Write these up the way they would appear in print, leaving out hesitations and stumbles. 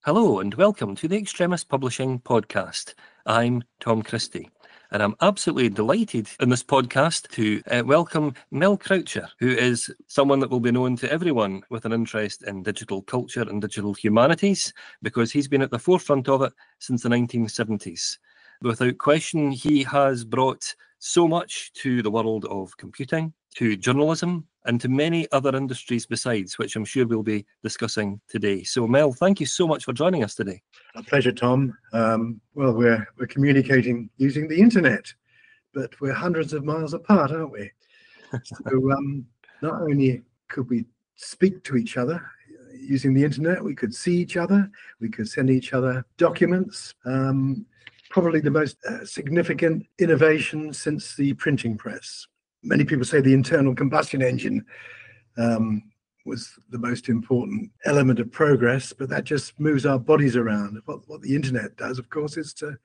Hello and welcome to the Extremist Publishing podcast. I'm Tom Christie, and I'm absolutely delighted in this podcast to welcome Mel Croucher, who is someone that will be known to everyone with an interest in digital culture and digital humanities, because he's been at the forefront of it since the 1970s. Without question, he has brought so much to the world of computing, to journalism, and to many other industries besides, which I'm sure we'll be discussing today. So, Mel, thank you so much for joining us today. A pleasure, Tom. Well, we're communicating using the internet, but we're hundreds of miles apart, aren't we? So not only could we speak to each other using the internet, we could see each other, we could send each other documents. Probably the most significant innovation since the printing press. Many people say the internal combustion engine was the most important element of progress, but that just moves our bodies around. What the internet does, of course, is to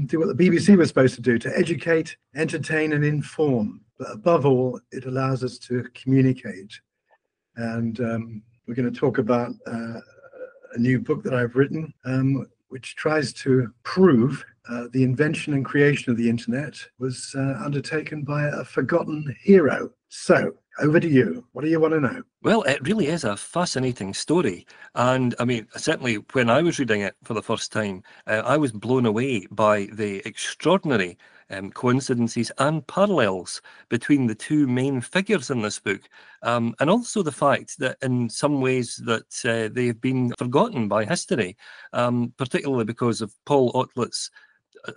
do what the BBC was supposed to do, to educate, entertain, and inform. But above all, it allows us to communicate. And we're going to talk about a new book that I've written, which tries to prove the invention and creation of the internet was undertaken by a forgotten hero. So, over to you. What do you want to know? Well, it really is a fascinating story. And I mean, certainly when I was reading it for the first time, I was blown away by the extraordinary coincidences and parallels between the two main figures in this book, and also the fact that in some ways that they have been forgotten by history, particularly because of Paul Otlet's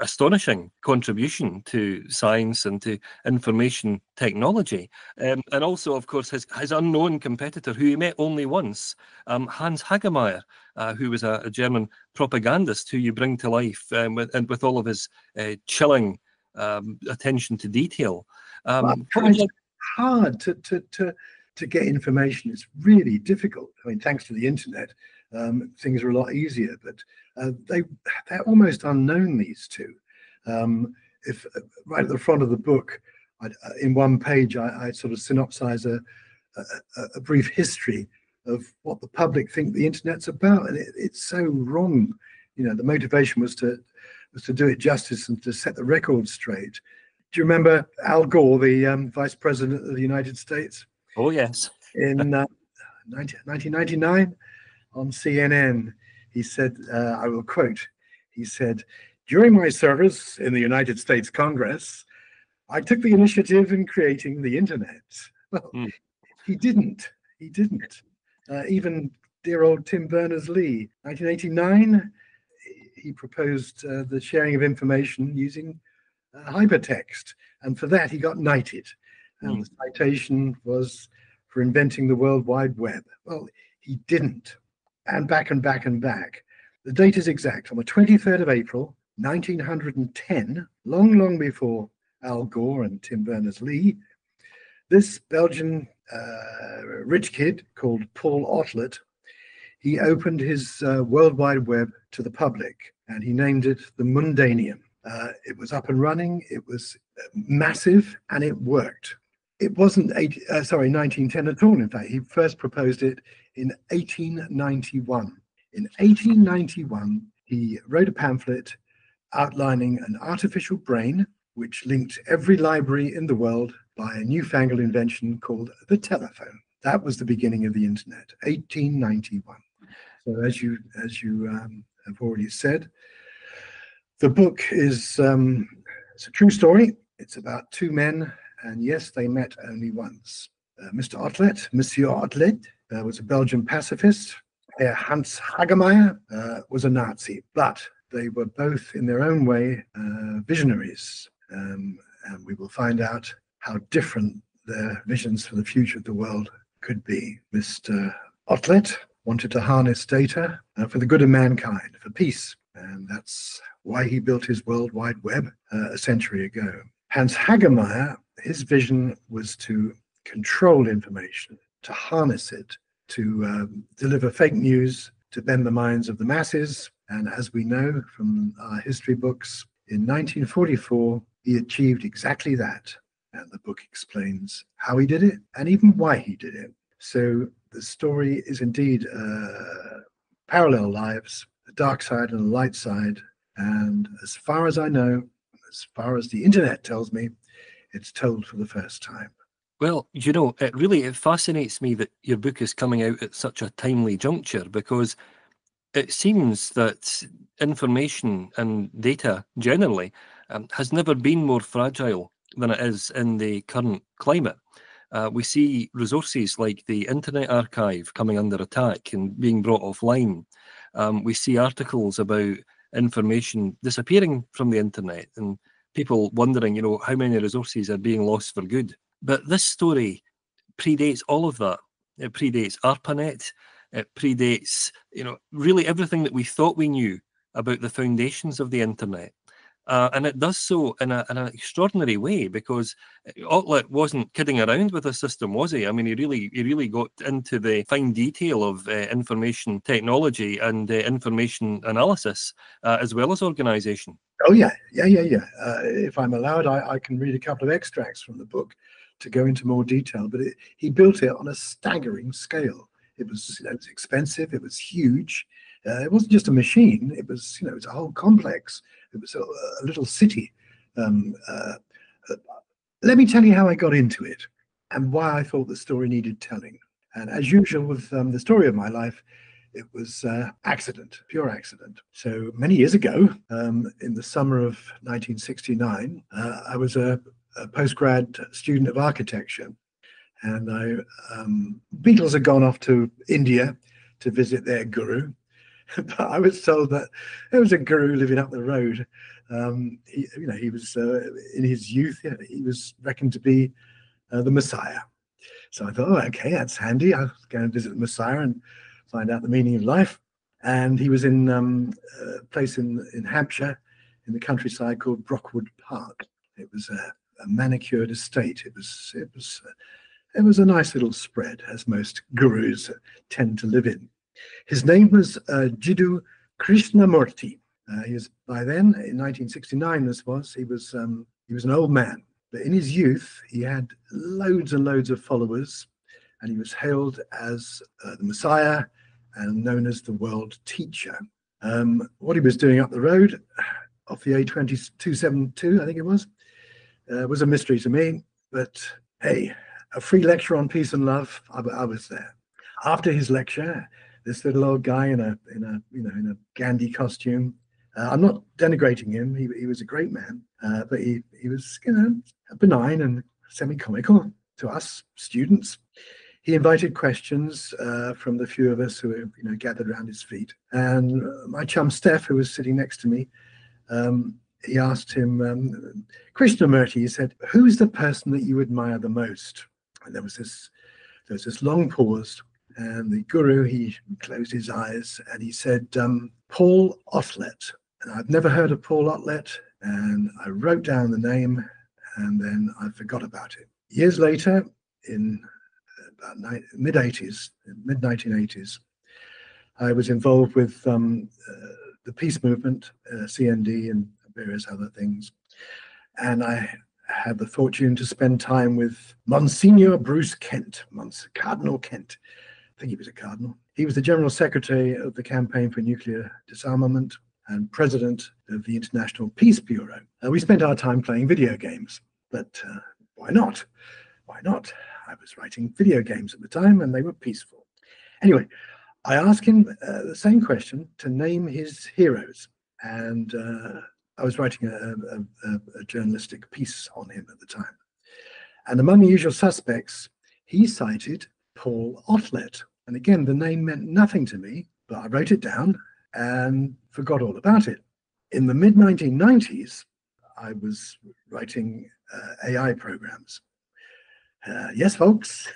astonishing contribution to science and to information technology, and also, of course, his unknown competitor, who he met only once, Hans Hagemeyer, who was a German propagandist who you bring to life with all of his chilling attention to detail. It's hard to get information. It's really difficult. I mean, thanks to the internet, things are a lot easier, but they're almost unknown, these two. If right at the front of the book, in one page, I sort of synopsize a brief history of what the public think the internet's about, and it's so wrong. You know, the motivation was to do it justice and to set the record straight. Do you remember Al Gore, the Vice President of the United States? Oh, yes. In 1999 on CNN, he said, I will quote, he said, "During my service in the United States Congress, I took the initiative in creating the internet." Well, he didn't. Even dear old Tim Berners-Lee, 1989, he proposed the sharing of information using hypertext. And for that, he got knighted. And the citation was for inventing the World Wide Web. Well, he didn't. And back and back and back. The date is exact. On the 23rd of April, 1910, long before Al Gore and Tim Berners-Lee, this Belgian rich kid called Paul Otlet, he opened his World Wide Web to the public, and he named it the Mundaneum. It was up and running, it was massive, and it worked. It wasn't 1910 at all, in fact. He first proposed it in 1891. In 1891, he wrote a pamphlet outlining an artificial brain which linked every library in the world by a newfangled invention called the telephone. That was the beginning of the internet, 1891. So as you have already said, the book is it's a true story. It's about two men, and yes, they met only once. Monsieur Otlet, was a Belgian pacifist. Hans Hagemeyer was a Nazi, but they were both, in their own way, visionaries. And we will find out how different their visions for the future of the world could be. Mr. Otlet wanted to harness data for the good of mankind, for peace. And that's why he built his World Wide Web a century ago. Hans Hagemeyer, his vision was to control information, to harness it, to deliver fake news, to bend the minds of the masses. And as we know from our history books, in 1944, he achieved exactly that. And the book explains how he did it and even why he did it. So the story is indeed parallel lives, dark side and a light side. And as far as I know, as far as the internet tells me, it's told for the first time. Well, you know, it fascinates me that your book is coming out at such a timely juncture, because it seems that information and data generally has never been more fragile than it is in the current climate. We see resources like the Internet Archive coming under attack and being brought offline. We see articles about information disappearing from the internet and people wondering, you know, how many resources are being lost for good. But this story predates all of that. It predates ARPANET. It predates, you know, really everything that we thought we knew about the foundations of the internet. And it does so in an extraordinary way, because Otlet wasn't kidding around with the system, was he? I mean, he really got into the fine detail of information technology and information analysis, as well as organization. Oh, yeah. If I'm allowed, I can read a couple of extracts from the book to go into more detail. But he built it on a staggering scale. It was, it was expensive. It was huge. It wasn't just a machine. It was, it was a whole complex. It was a little city. Let me tell you how I got into it and why I thought the story needed telling. And as usual with the story of my life, it was accident, pure accident. So many years ago, in the summer of 1969, I was a postgrad student of architecture, and Beatles had gone off to India to visit their guru. But I was told that there was a guru living up the road. He was in his youth. He was reckoned to be the Messiah. So I thought, oh, okay, that's handy. I'll go and visit the Messiah and find out the meaning of life. And he was in a place in Hampshire, in the countryside called Brockwood Park. It was a manicured estate. It was a nice little spread, as most gurus tend to live in. His name was Jiddu Krishnamurti. He was, by then, in 1969, he was an old man. But in his youth, he had loads and loads of followers, and he was hailed as the Messiah and known as the world teacher. What he was doing up the road, off the A272, I think it was a mystery to me. But hey, a free lecture on peace and love, I was there. After his lecture, this little old guy in a Gandhi costume. I'm not denigrating him. He was a great man, but he was benign and semi-comical to us students. He invited questions from the few of us who were gathered around his feet. And my chum Steph, who was sitting next to me, he asked him, Krishnamurti, he said, "Who's the person that you admire the most?" And there was this long pause. And the guru, he closed his eyes and he said, Paul Otlet. And I've never heard of Paul Otlet. And I wrote down the name and then I forgot about it. Years later, in about mid-1980s, I was involved with the peace movement, CND and various other things. And I had the fortune to spend time with Monsignor Bruce Kent, Cardinal Kent. I think he was a cardinal. He was the General Secretary of the Campaign for Nuclear Disarmament and President of the International Peace Bureau. We spent our time playing video games, but why not? Why not? I was writing video games at the time and they were peaceful. Anyway, I asked him the same question to name his heroes. And I was writing a journalistic piece on him at the time. And among the usual suspects, he cited Paul Otlet. And again, the name meant nothing to me, but I wrote it down and forgot all about it. In the mid-1990s, I was writing AI programs. Yes, folks.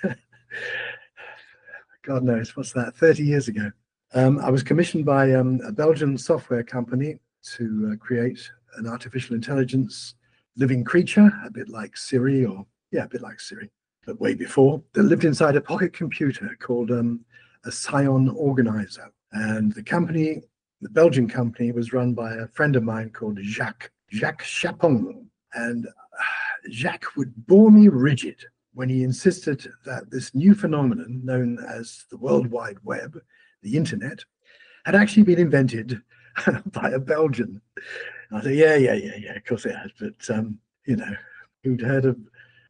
God knows, what's that, 30 years ago. I was commissioned by a Belgian software company to create an artificial intelligence living creature, a bit like Siri, but way before, that lived inside a pocket computer called a Scion organizer. And the Belgian company, was run by a friend of mine called Jacques Chapon. And Jacques would bore me rigid when he insisted that this new phenomenon known as the World Wide Web, the internet, had actually been invented by a Belgian. And I said, yeah, of course it has. But, you know, who'd heard of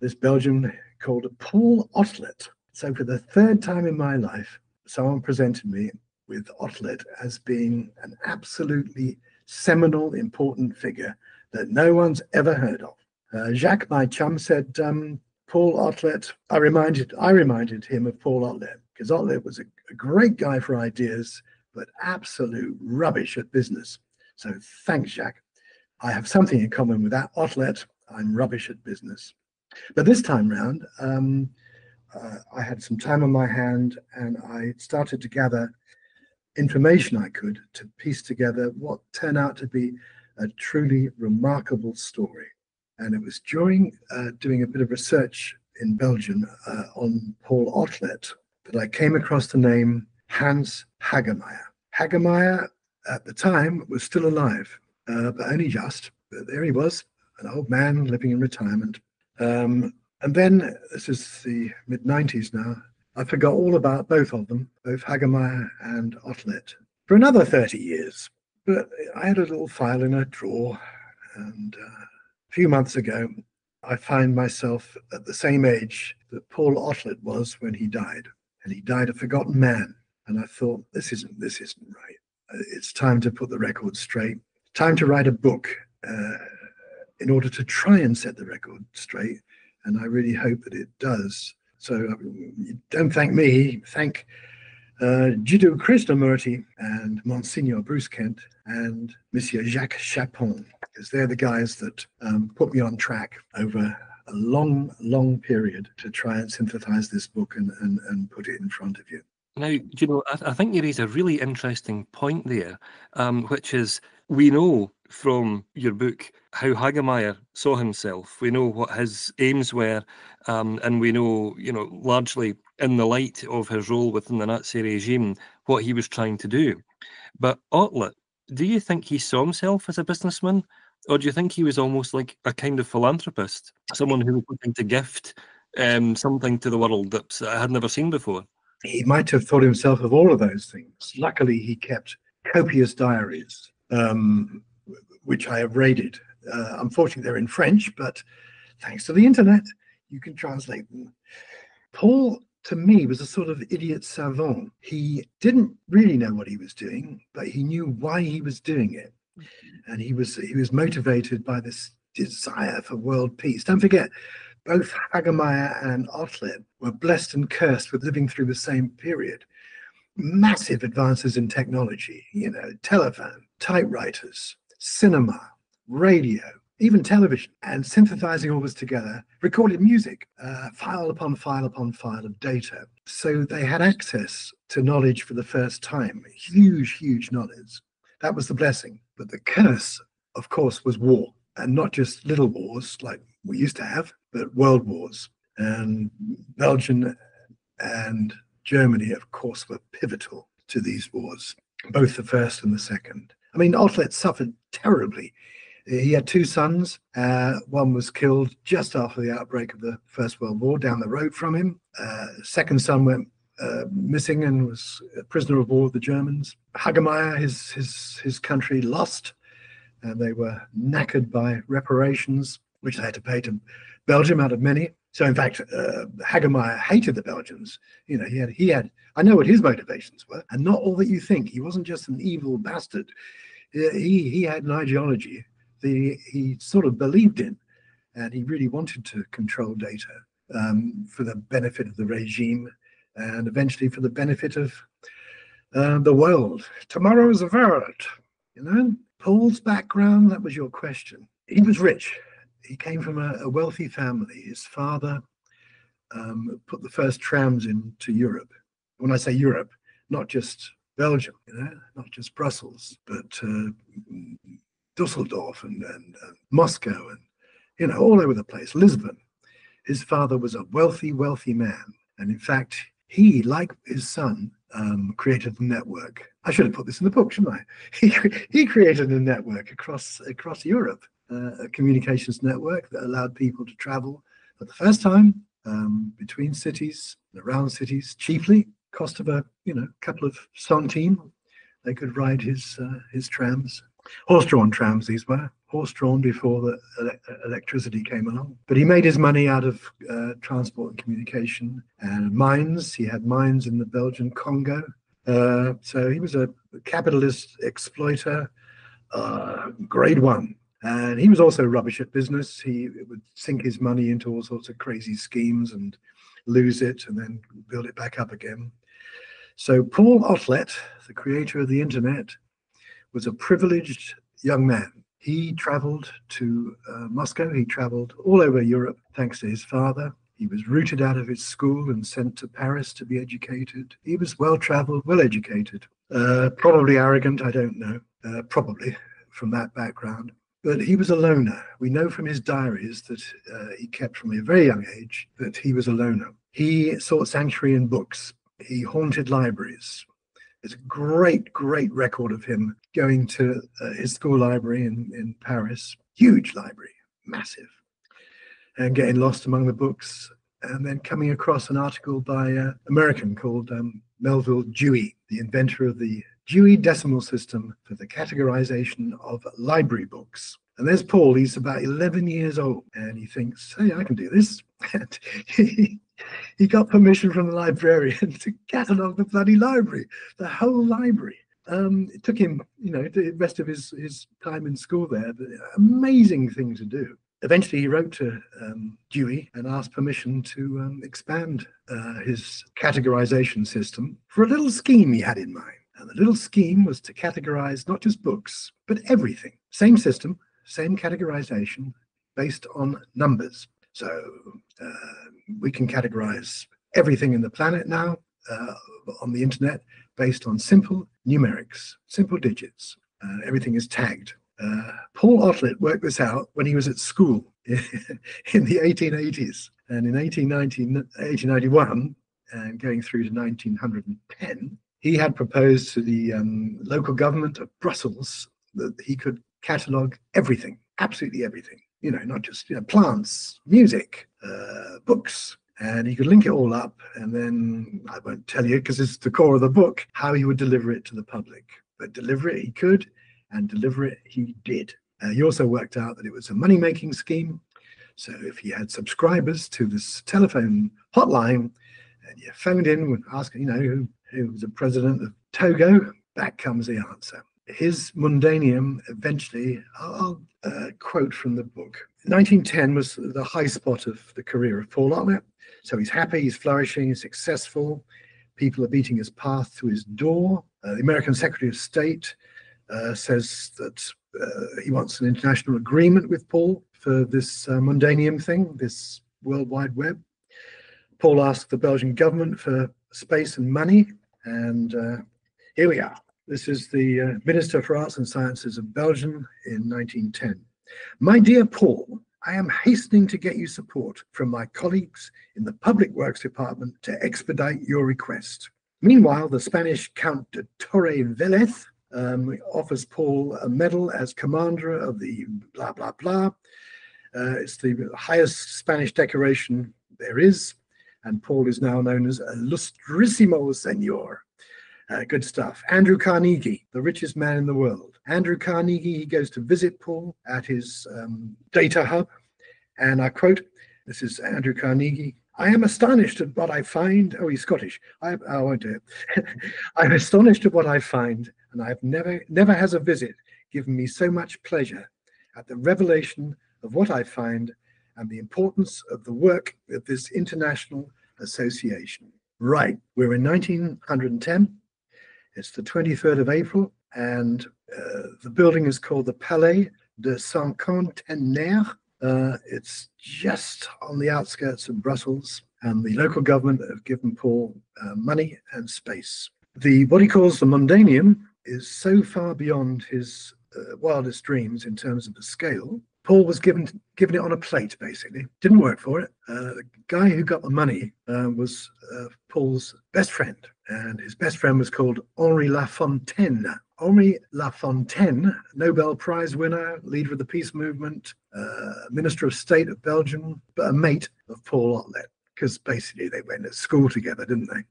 this Belgian called Paul Otlet? So for the third time in my life, someone presented me with Otlet as being an absolutely seminal, important figure that no one's ever heard of. Jacques, my chum, said, Paul Otlet, I reminded him of Paul Otlet, because Otlet was a great guy for ideas, but absolute rubbish at business. So thanks, Jacques. I have something in common with that Otlet. I'm rubbish at business. But this time round, I had some time on my hand, and I started to gather information I could to piece together what turned out to be a truly remarkable story. And it was during doing a bit of research in Belgium on Paul Otlet that I came across the name Hans Hagemeyer. Hagemeyer at the time was still alive, but only just. But there he was, an old man living in retirement. And then, this is the mid-90s now, I forgot all about both of them, both Hagemeyer and Otlet, for another 30 years. But I had a little file in a drawer, and a few months ago, I find myself at the same age that Paul Otlet was when he died. And he died a forgotten man. And I thought, this isn't right. It's time to put the record straight. Time to write a book in order to try and set the record straight. And I really hope that it does. So don't thank me, thank Jiddu Krishnamurti and Monsignor Bruce Kent and Monsieur Jacques Chapon, because they're the guys that put me on track over a long period to try and synthesize this book and put it in front of you. Now, you know, I think you raise a really interesting point there, which is we know from your book how Hagemeyer saw himself. We know what his aims were, and we know, you know, largely in the light of his role within the Nazi regime, what he was trying to do. But Otlet, do you think he saw himself as a businessman, or do you think he was almost like a kind of philanthropist, someone who was looking to gift something to the world that I had never seen before? He might have thought himself of all of those things. Luckily, he kept copious diaries, which I have raided. Unfortunately, they're in French, but thanks to the internet, you can translate them. Paul, to me, was a sort of idiot savant. He didn't really know what he was doing, but he knew why he was doing it. And he was motivated by this desire for world peace. Don't forget, both Hagemeyer and Otlet were blessed and cursed with living through the same period. Massive advances in technology, you know, telephone, typewriters, cinema, radio, even television, and synthesizing all this together, recorded music, file upon file upon file of data. So they had access to knowledge for the first time, huge knowledge. That was the blessing. But the curse, of course, was war. And not just little wars like we used to have, but world wars. And Belgium and Germany, of course, were pivotal to these wars, both the first and the second. I mean, Otlet suffered terribly. He had two sons. One was killed just after the outbreak of the First World War down the road from him. Second son went missing and was a prisoner of war with the Germans. Hagemeyer, his country lost, and they were knackered by reparations, which they had to pay to Belgium out of many. So in fact, Hagemeyer hated the Belgians. You know, he had, I know what his motivations were, and not all that you think. He wasn't just an evil bastard. He had an ideology that he sort of believed in, and he really wanted to control data for the benefit of the regime and eventually for the benefit of the world. Tomorrow's world, you know? Paul's background, that was your question. He was rich. He came from a wealthy family. His father put the first trams into Europe. When I say Europe, not just Belgium, you know, not just Brussels, but Dusseldorf and Moscow and, you know, all over the place, Lisbon. His father was a wealthy man. And in fact, he, like his son, created a network. I should have put this in the book, shouldn't I? He created a network across Europe, a communications network that allowed people to travel for the first time between cities and around cities cheaply, cost of a couple of centimes, They could ride his trams. Horse-drawn trams, these were. Horse-drawn before the electricity came along. But he made his money out of transport and communication and mines. He had mines in the Belgian Congo. So he was a capitalist exploiter, grade one. And he was also rubbish at business. He would sink his money into all sorts of crazy schemes and lose it and then build it back up again. So Paul Otlet, the creator of the internet, was a privileged young man. He traveled to Moscow. He traveled all over Europe thanks to his father. He was rooted out of his school and sent to Paris to be educated. He was well-traveled, well-educated, probably arrogant, I don't know, probably from that background. But he was a loner. We know from his diaries that he kept from a very young age that he was a loner. He sought sanctuary in books. He haunted libraries. There's a great, great record of him going to his school library in Paris. Huge library, massive. And getting lost among the books. And then coming across an article by an American called Melville Dewey, the inventor of the Dewey Decimal System for the categorization of library books. And there's Paul, he's about 11 years old, and he thinks, hey, I can do this. And he got permission from the librarian to catalog the bloody library, the whole library. It took him, the rest of his time in school there, but amazing thing to do. Eventually, he wrote to Dewey and asked permission to expand his categorization system for a little scheme he had in mind. And the little scheme was to categorize not just books, but everything. Same system, same categorization based on numbers. So we can categorize everything in the planet now on the internet based on simple numerics, simple digits. Everything is tagged. Paul Otlet worked this out when he was at school in the 1880s. And in 1891, and going through to 1910, he had proposed to the local government of Brussels that he could catalogue everything, absolutely everything. Not just plants, music, books. And he could link it all up. And then I won't tell you, because it's the core of the book, how he would deliver it to the public. But deliver it he could, and deliver it he did. He also worked out that it was a money-making scheme. So if he had subscribers to this telephone hotline, and you phoned in asking, who was the president of Togo, back comes the answer. His Mundaneum eventually, I'll quote from the book. 1910 was the high spot of the career of Paul Otlet. So he's happy, he's flourishing, he's successful. People are beating his path to his door. The American Secretary of State says that he wants an international agreement with Paul for this Mundaneum thing, this World Wide Web. Paul asked the Belgian government for space and money, and here we are. This is the Minister for Arts and Sciences of Belgium in 1910. My dear Paul, I am hastening to get you support from my colleagues in the Public Works Department to expedite your request. Meanwhile, the Spanish Count de Torre Velez offers Paul a medal as commander of the blah, blah, blah. It's the highest Spanish decoration there is, and Paul is now known as Illustrissimo Senor. Good stuff. Andrew Carnegie, the richest man in the world. Andrew Carnegie, he goes to visit Paul at his data hub, and I quote, this is Andrew Carnegie, I am astonished at what I find. Oh, he's Scottish. I won't do it. I'm astonished at what I find, and I've never has a visit given me so much pleasure at the revelation of what I find and the importance of the work of this international association. Right, we're in 1910. It's the 23rd of April, and the building is called the Palais de Cinquantenaire. It's just on the outskirts of Brussels, and the local government have given Paul money and space. What he calls the Mundaneum is so far beyond his wildest dreams in terms of the scale. Paul was given it on a plate, basically. Didn't work for it. The guy who got the money was Paul's best friend, and his best friend was called Henri Lafontaine. Henri Lafontaine, Nobel Prize winner, leader of the peace movement, Minister of State of Belgium, but a mate of Paul Otlet, because basically they went to school together, didn't they?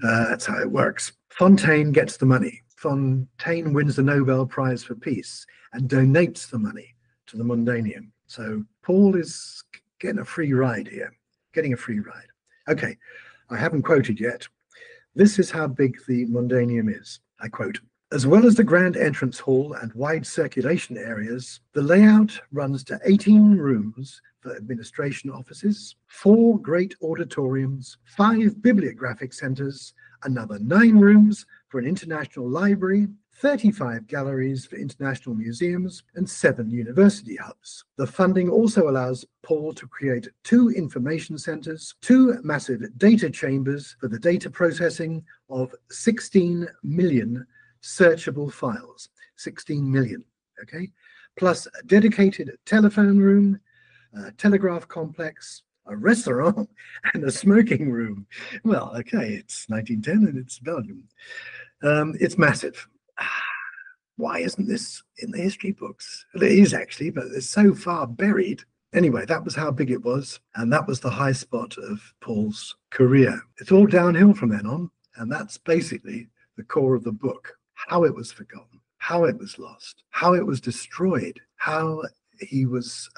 That's how it works. Fontaine gets the money. Fontaine wins the Nobel Prize for Peace and donates the money to the Mundaneum. So Paul is getting a free ride here, getting a free ride. Okay, I haven't quoted yet. This is how big the Mundaneum is. I quote, "As well as the grand entrance hall and wide circulation areas, the layout runs to 18 rooms for administration offices, 4 great auditoriums, 5 bibliographic centers, another 9 rooms for an international library, 35 galleries for international museums, and 7 university hubs. The funding also allows Paul to create 2 information centers, 2 massive data chambers for the data processing of 16 million searchable files, 16 million, okay? Plus a dedicated telephone room, a telegraph complex, a restaurant, and a smoking room." Well, okay, it's 1910 and it's Belgium. It's massive. Why isn't this in the history books? Well, it is actually, but it's so far buried. Anyway, that was how big it was, and that was the high spot of Paul's career. It's all downhill from then on, and that's basically the core of the book. How it was forgotten, how it was lost, how it was destroyed, how he was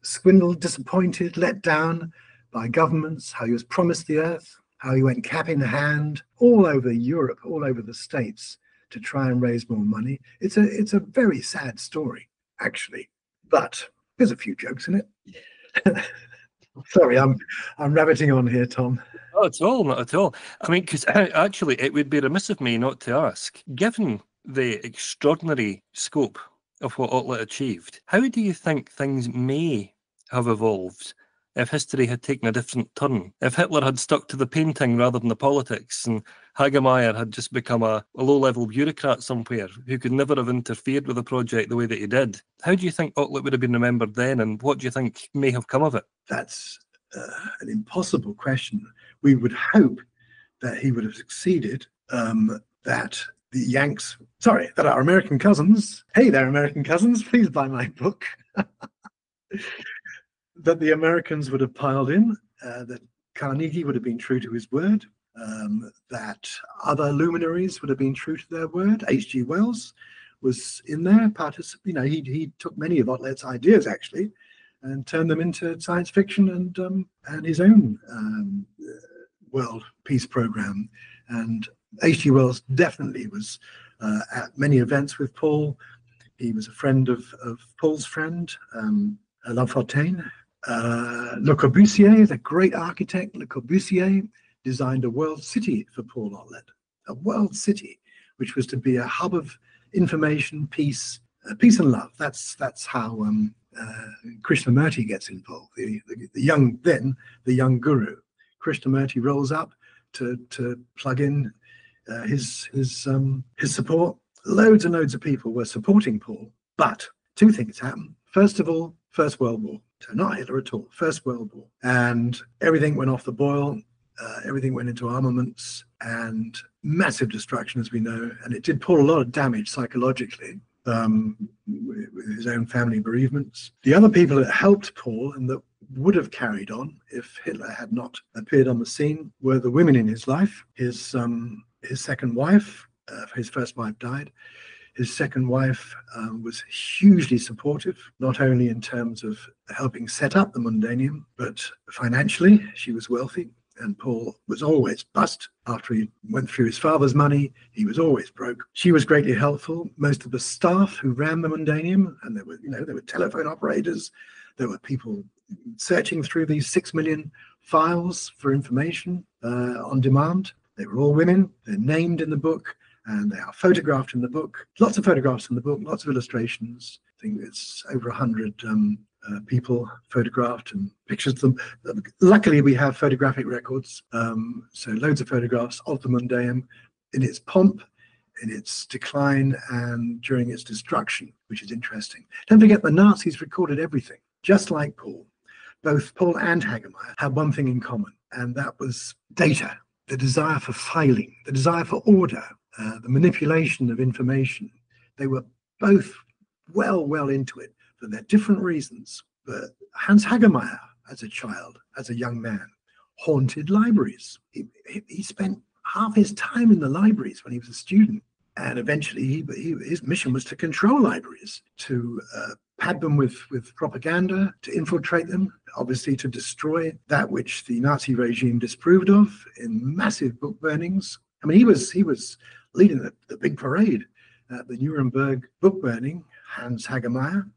swindled, disappointed, let down by governments, how he was promised the earth, how he went cap in hand all over Europe, all over the States to try and raise more money. It's a very sad story, actually, but there's a few jokes in it. Sorry, I'm rabbiting on here, Tom. Not at all, not at all. I mean, because actually it would be remiss of me not to ask, given the extraordinary scope of what Otlet achieved, how do you think things may have evolved if history had taken a different turn? If Hitler had stuck to the painting rather than the politics, and Hagemeyer had just become a low-level bureaucrat somewhere who could never have interfered with the project the way that he did, how do you think Otlet would have been remembered then, and what do you think may have come of it? That's an impossible question. We would hope that he would have succeeded, that the Yanks, that our American cousins, hey there, American cousins, please buy my book, that the Americans would have piled in, that Carnegie would have been true to his word, that other luminaries would have been true to their word. H.G. Wells was in there, he took many of Otlet's ideas, actually, and turned them into science fiction and his own world peace program. And H.G. Wells definitely was at many events with Paul. He was a friend of Paul's friend, La Fontaine. Le Corbusier, the great architect Le Corbusier, designed a world city for Paul Otlet, a world city, which was to be a hub of information, peace and love. That's how Krishnamurti gets involved. The young guru. Krishnamurti rolls up to plug in his support. Loads and loads of people were supporting Paul, but 2 things happened. First of all, First World War. So not Hitler at all, First World War. And everything went off the boil. Everything went into armaments and massive destruction, as we know. And it did Paul a lot of damage psychologically, with his own family bereavements. The other people that helped Paul and that would have carried on if Hitler had not appeared on the scene were the women in his life. His second wife, his first wife died. His second wife was hugely supportive, not only in terms of helping set up the Mundaneum, but financially. She was wealthy, and Paul was always bust. After he went through his father's money, he was always broke. She was greatly helpful. Most of the staff who ran the Mundaneum, and there were telephone operators, there were people searching through these 6 million files for information on demand. They were all women. They're named in the book, and they are photographed in the book. Lots of photographs in the book, lots of illustrations. I think it's over 100 people photographed and pictures of them. Luckily, we have photographic records, so loads of photographs of the Mundaneum in its pomp, in its decline, and during its destruction, which is interesting. Don't forget, the Nazis recorded everything, just like Paul. Both Paul and Hagemeyer had one thing in common, and that was data, the desire for filing, the desire for order, the manipulation of information. They were both well into it for their different reasons. But Hans Hagemeyer, as a child, as a young man, haunted libraries. He spent half his time in the libraries when he was a student. And eventually his mission was to control libraries, to pad them with propaganda, to infiltrate them, obviously to destroy that which the Nazi regime disapproved of in massive book burnings. I mean, he was leading the big parade at the Nuremberg book burning. Hans Hagemeyer,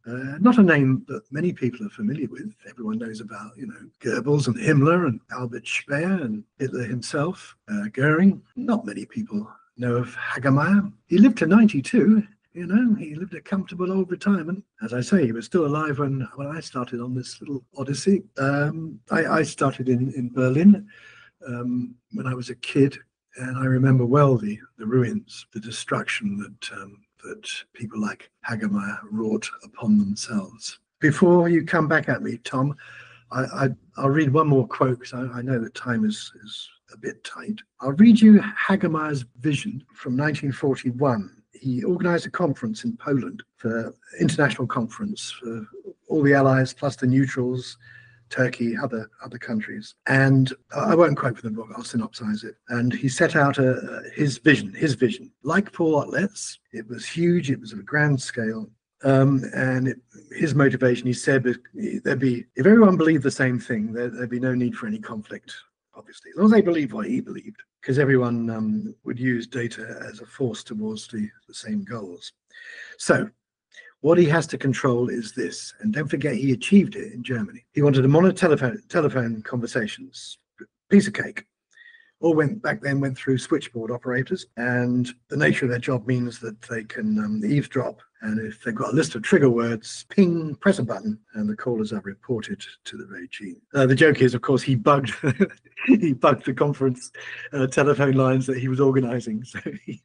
not a name that many people are familiar with. Everyone knows about, Goebbels and Himmler and Albert Speer and Hitler himself, Goering. Not many people know of Hagemeyer. He lived to 92. He lived a comfortable old retirement. As I say, he was still alive when I started on this little odyssey. I started in Berlin when I was a kid, and I remember well the ruins, the destruction that people like Hagemeyer wrought upon themselves. Before you come back at me, Tom, I'll read one more quote, because I know that time is a bit tight. I'll read you Hagemeyer's vision from 1941. He organized a conference in Poland, international conference for all the allies plus the neutrals, Turkey, other countries. And I won't quote from the book, I'll synopsize it. And he set out his vision. Like Paul Otlet's, it was huge, it was of a grand scale. His motivation, he said, if everyone believed the same thing, there'd be no need for any conflict, obviously, as long as they believed what he believed, because everyone would use data as a force towards the same goals. So what he has to control is this, and don't forget he achieved it in Germany. He wanted to monitor telephone conversations, piece of cake. All went through switchboard operators, and the nature of their job means that they can eavesdrop, and if they've got a list of trigger words, ping, press a button, and the callers are reported to the regime. The joke is, of course, he bugged the conference telephone lines that he was organizing, so he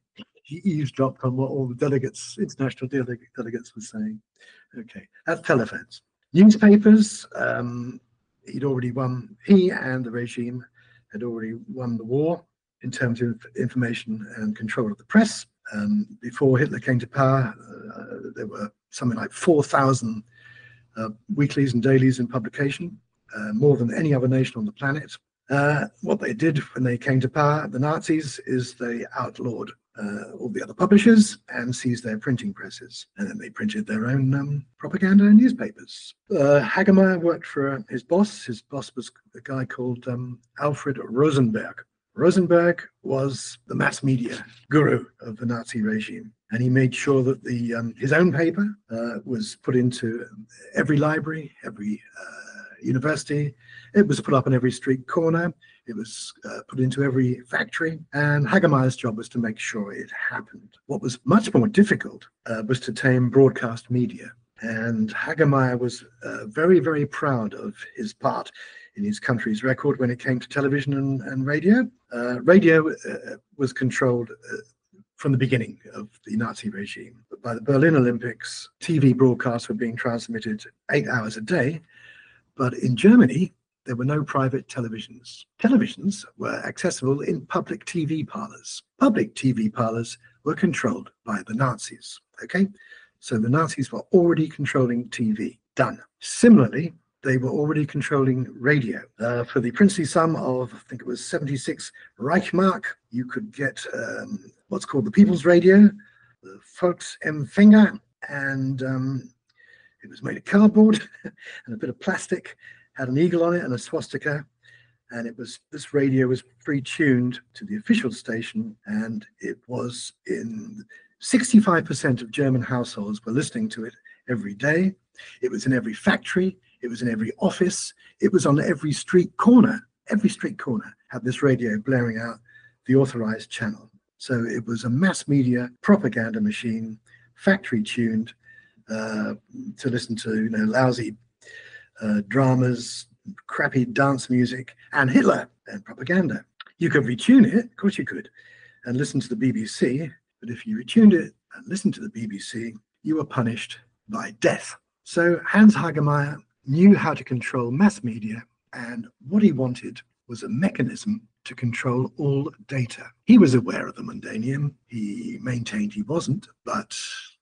eavesdropped on what all the international delegates were saying. Okay, that's telephones. Newspapers, he and the regime had already won the war in terms of information and control of the press. Before Hitler came to power, there were something like 4,000 weeklies and dailies in publication, more than any other nation on the planet. What they did when they came to power, the Nazis, is they outlawed all the other publishers and seized their printing presses. And then they printed their own propaganda newspapers. Hagemeyer worked for his boss. His boss was a guy called Alfred Rosenberg. Rosenberg was the mass media guru of the Nazi regime. And he made sure that his own paper was put into every library, every university. It was put up on every street corner. It was put into every factory, and Hagemeyer's job was to make sure it happened. What was much more difficult was to tame broadcast media, and Hagemeyer was very, very proud of his part in his country's record when it came to television and radio. Radio was controlled from the beginning of the Nazi regime. But by the Berlin Olympics, TV broadcasts were being transmitted 8 hours a day, but in Germany, there were no private televisions. Televisions were accessible in public TV parlors. Public TV parlors were controlled by the Nazis, okay? So the Nazis were already controlling TV. Done. Similarly, they were already controlling radio. For the princely sum of, I think it was 76 Reichmark, you could get what's called the People's Radio, the Volksempfänger, and it was made of cardboard and a bit of plastic, had an eagle on it and a swastika, and this radio was pre-tuned to the official station, and it was in 65% of German households were listening to it every day. It was in every factory, it was in every office, it was on every street corner. Every street corner had this radio blaring out the authorized channel. So it was a mass media propaganda machine, factory tuned to listen to lousy dramas, crappy dance music, and Hitler and propaganda. You could retune it, of course you could, and listen to the BBC, but if you retuned it and listened to the BBC, you were punished by death. So Hans Hagemeyer knew how to control mass media, and what he wanted was a mechanism to control all data. He was aware of the Mundaneum. He maintained he wasn't, but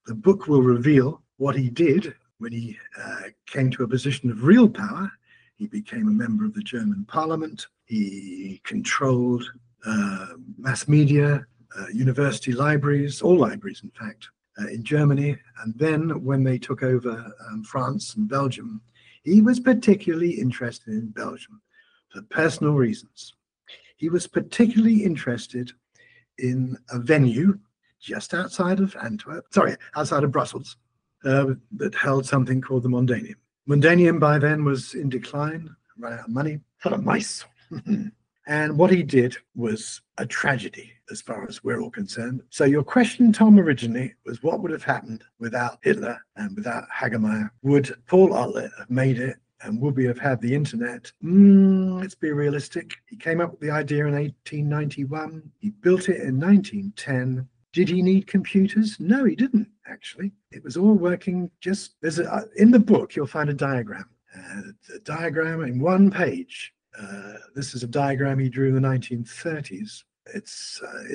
the book will reveal what he did when he came to a position of real power. He became a member of the German parliament. He controlled mass media, university libraries, all libraries, in fact, in Germany. And then when they took over France and Belgium, he was particularly interested in Belgium for personal reasons. He was particularly interested in a venue just outside of outside of Brussels, that held something called the Mundaneum. Mundaneum by then was in decline, ran out of money, full of mice. And what he did was a tragedy as far as we're all concerned. So your question, Tom, originally was what would have happened without Hitler and without Hagemeyer? Would Paul Otlet have made it? And would we have had the internet? Let's be realistic. He came up with the idea in 1891. He built it in 1910. Did he need computers? No, he didn't, actually. It was all working just... in the book, you'll find a diagram. A diagram in one page. This is a diagram he drew in the 1930s. It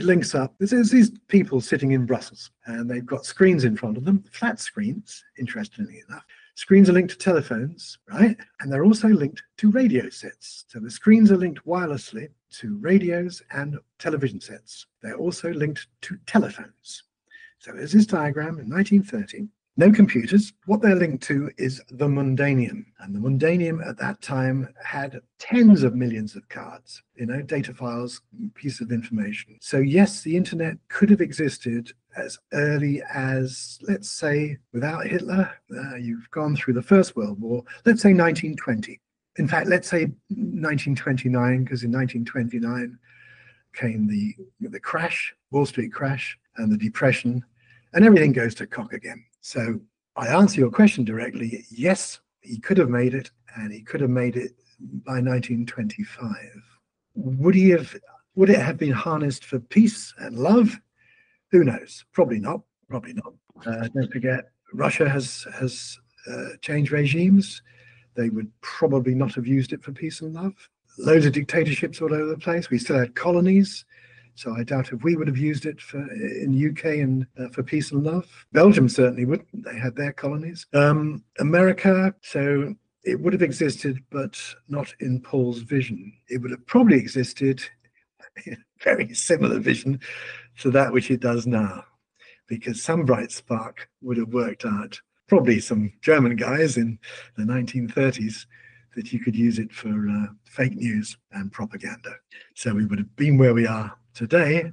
links up. There's these people sitting in Brussels, and they've got screens in front of them, flat screens, interestingly enough. Screens are linked to telephones, right? And they're also linked to radio sets. So the screens are linked wirelessly to radios and television sets. They're also linked to telephones. So there's this diagram in 1930. No computers. What they're linked to is the Mundaneum. And the Mundaneum at that time had tens of millions of cards, data files, pieces of information. So yes, the internet could have existed as early as, let's say, without Hitler, you've gone through the First World War, let's say 1920. In fact, let's say 1929, because in 1929 came the crash, Wall Street crash, and the Depression, and everything goes to cock again. So I answer your question directly. Yes, he could have made it, and he could have made it by 1925. Would it have been harnessed for peace and love? Who knows? Probably not. Probably not. Don't forget, Russia has changed regimes. They would probably not have used it for peace and love. Loads of dictatorships all over the place. We still had colonies. So I doubt if we would have used it in the UK and for peace and love. Belgium certainly would. They had their colonies. America, so it would have existed, but not in Paul's vision. It would have probably existed in a very similar vision to that which it does now, because some bright spark would have worked out, probably some German guys in the 1930s, that you could use it for fake news and propaganda. So we would have been where we are today,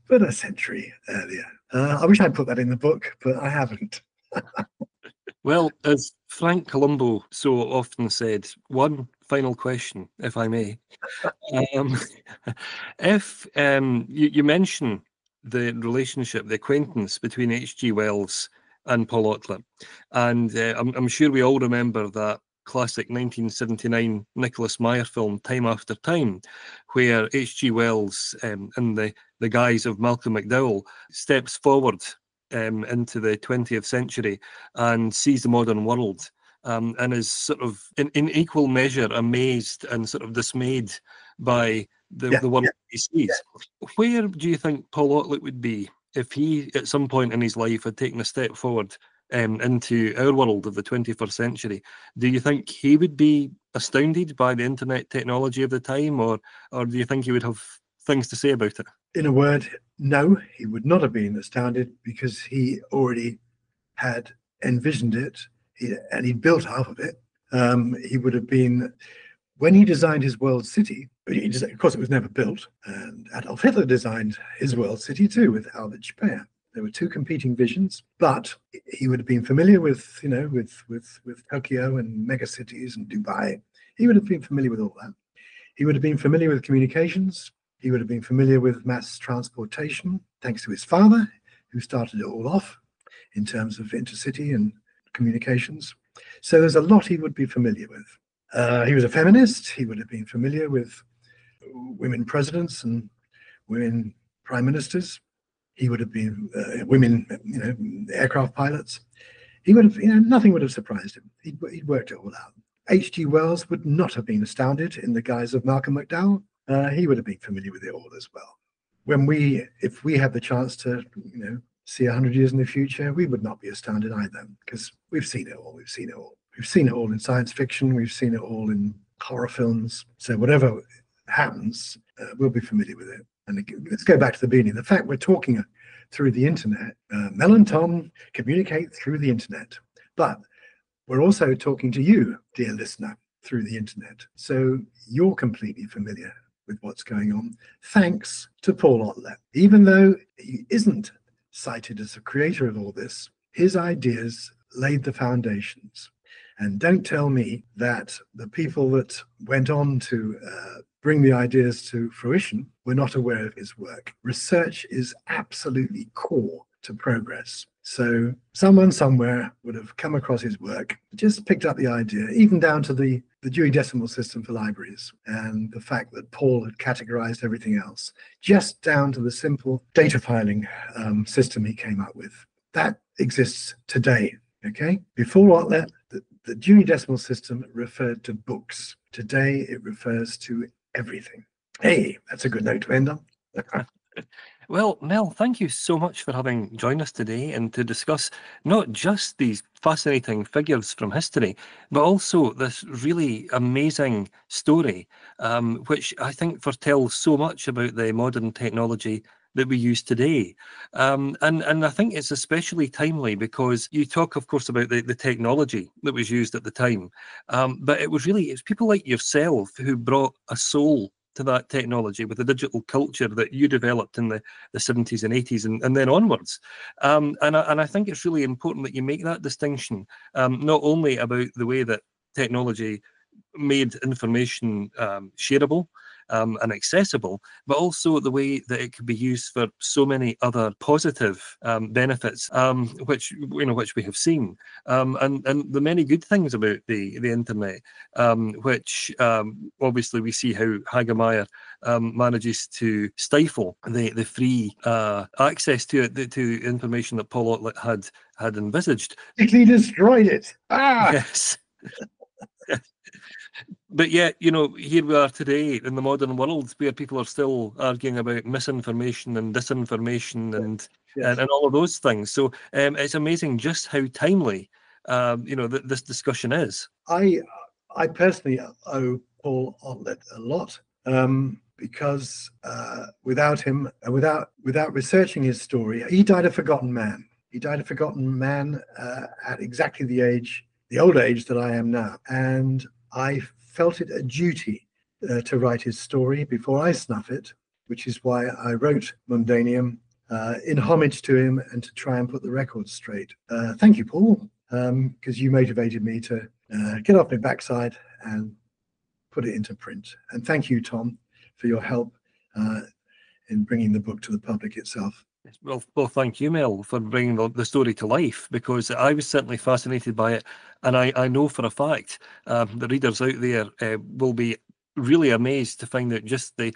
but a century earlier. I wish I'd put that in the book, but I haven't. Well, as Frank Columbo so often said, one final question, if I may. If you mention the relationship, the acquaintance between H.G. Wells and Paul Otlet, and I'm sure we all remember that classic 1979 Nicholas Meyer film, Time After Time, where H.G. Wells, in the guise of Malcolm McDowell, steps forward into the 20th century and sees the modern world, and is sort of in equal measure amazed and sort of dismayed by the world he sees. Where do you think Paul Otlet would be if he, at some point in his life, had taken a step forward into our world of the 21st century? Do you think he would be astounded by the internet technology of the time, or do you think he would have things to say about it? In a word, no, he would not have been astounded, because he already had envisioned it, and he built half of it. He would have been, when he designed his world city, of course it was never built, and Adolf Hitler designed his world city too with Albert Speer. There were two competing visions, but he would have been familiar with, with Tokyo and megacities and Dubai. He would have been familiar with all that. He would have been familiar with communications. He would have been familiar with mass transportation, thanks to his father, who started it all off in terms of intercity and communications. So there's a lot he would be familiar with. He was a feminist. He would have been familiar with women presidents and women prime ministers. He would have been women, aircraft pilots. He would have, nothing would have surprised him. He'd worked it all out. H.G. Wells would not have been astounded in the guise of Malcolm McDowell. He would have been familiar with it all as well. If we have the chance to, see 100 years in the future, we would not be astounded either, because we've seen it all. We've seen it all. We've seen it all in science fiction. We've seen it all in horror films. So whatever happens, we'll be familiar with it. And let's go back to the beginning. The fact we're talking through the internet, Mel and Tom communicate through the internet, but we're also talking to you, dear listener, through the internet. So you're completely familiar with what's going on, thanks to Paul Otlet. Even though he isn't cited as the creator of all this, his ideas laid the foundations. And don't tell me that the people that went on to bring the ideas to fruition were not aware of his work. Research is absolutely core to progress. So someone somewhere would have come across his work, just picked up the idea, even down to the Dewey Decimal System for libraries, and the fact that Paul had categorized everything else, just down to the simple data filing system he came up with. That exists today, okay? Before Otlet, the Dewey Decimal System referred to books. Today, it refers to everything. Hey, that's a good note to end on. Well, Mel, thank you so much for having joined us today and to discuss not just these fascinating figures from history, but also this really amazing story, which I think foretells so much about the modern technology that we use today. And I think it's especially timely because you talk, of course, about the technology that was used at the time, but it's people like yourself who brought a soul to that technology with the digital culture that you developed in the 70s and 80s and then onwards. And I think it's really important that you make that distinction, not only about the way that technology made information shareable and accessible, but also the way that it could be used for so many other positive benefits, which we have seen, and the many good things about the internet, which obviously we see how Hagemeyer manages to stifle the free access to it, to information that Paul Otlet had envisaged. He destroyed it. Yes. But yet, here we are today in the modern world where people are still arguing about misinformation and disinformation and all of those things. So it's amazing just how timely, this discussion is. I personally owe Paul Otlet a lot because without him, without researching his story, he died a forgotten man. He died a forgotten man at exactly the old age that I am now. And I felt it a duty to write his story before I snuff it, which is why I wrote Mundaneum in homage to him and to try and put the record straight. Thank you, Paul, because you motivated me to get off my backside and put it into print. And thank you, Tom, for your help in bringing the book to the public itself. Well, thank you, Mel, for bringing the story to life, because I was certainly fascinated by it, and I know for a fact the readers out there will be really amazed to find out just the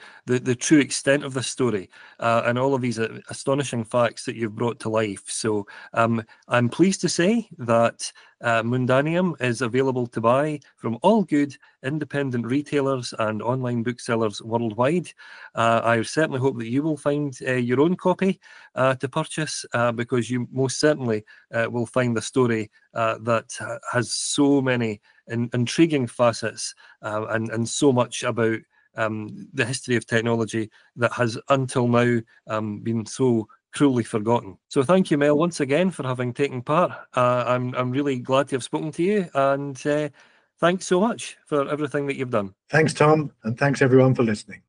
true extent of the story and all of these astonishing facts that you've brought to life. So I'm pleased to say that Mundaneum is available to buy from all good independent retailers and online booksellers worldwide. I certainly hope that you will find your own copy to purchase because you most certainly will find the story that has so many intriguing facets and so much about the history of technology that has until now been so cruelly forgotten. So thank you, Mel, once again for having taken part. I'm really glad to have spoken to you, and thanks so much for everything that you've done. Thanks, Tom, and thanks everyone for listening.